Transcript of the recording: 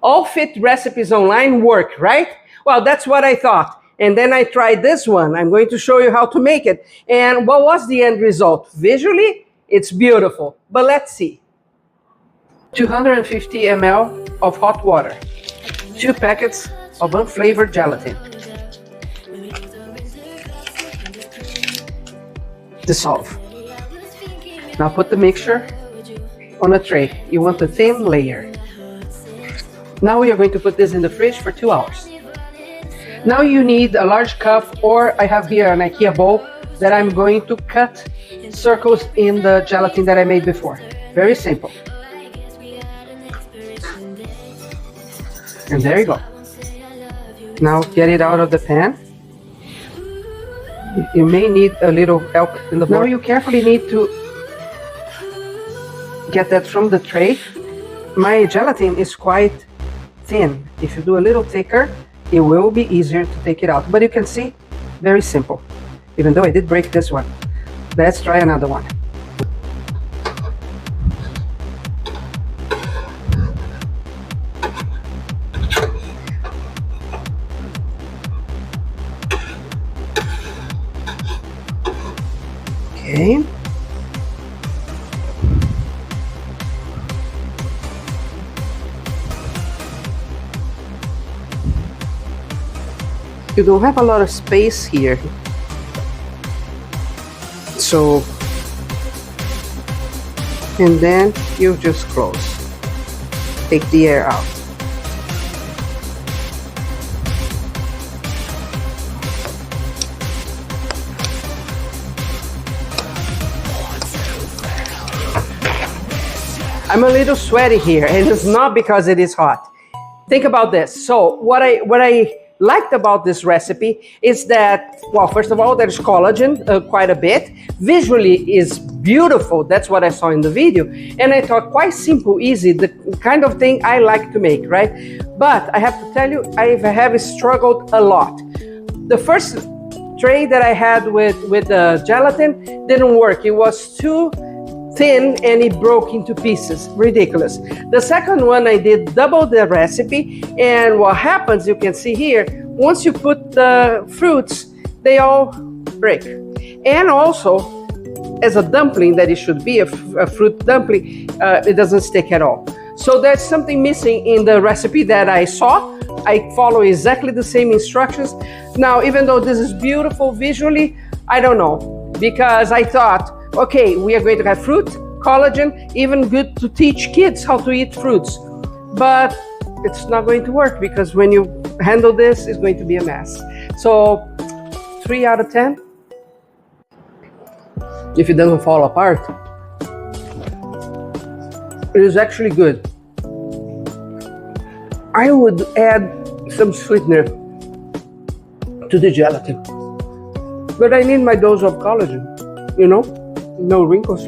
all fit recipes online work, right? Well, that's what I thought. And then I tried this one. I'm going to show you how to make it. And what was the end result? Visually, it's beautiful. But let's see. 250 ml of hot water. 2 packets of unflavored gelatin. Dissolve. Now put the mixture on a tray. You want a thin layer. Now we are going to put this in the fridge for 2 hours. Now you need a large cup, or I have here an IKEA bowl that I'm going to cut circles in the gelatin that I made before. Very simple. And there you go. Now get it out of the pan. You may need a little help in the bowl. Now you carefully need to get that from the tray. My gelatin is quite thin. If you do a little thicker, it will be easier to take it out. But you can see, very simple. Even though I did break this one. Let's try another one. Okay. You don't have a lot of space here. So, and then you just close. Take the air out. I'm a little sweaty here, and it's not because it is hot. Think about this. So what I liked about this recipe is that, well, first of all, there's collagen quite a bit. Visually is beautiful. That's what I saw in the video. And I thought quite simple, easy, the kind of thing I like to make, right? But I have to tell you, I have struggled a lot. The first tray that I had with the gelatin didn't work. It was too thin and it broke into pieces. Ridiculous. The second one, I did double the recipe, and what happens, you can see here, once you put the fruits, they all break. And also, as a dumpling that it should be, a fruit dumpling, it doesn't stick at all. So there's something missing in the recipe that I saw. I follow exactly the same instructions. Now, even though this is beautiful visually, I don't know, because I thought, okay, we are going to have fruit, collagen, even good to teach kids how to eat fruits. But it's not going to work, because when you handle this, it's going to be a mess. So 3 out of 10. If it doesn't fall apart, it is actually good. I would add some sweetener to the gelatin, but I need my dose of collagen, you know? No wrinkles.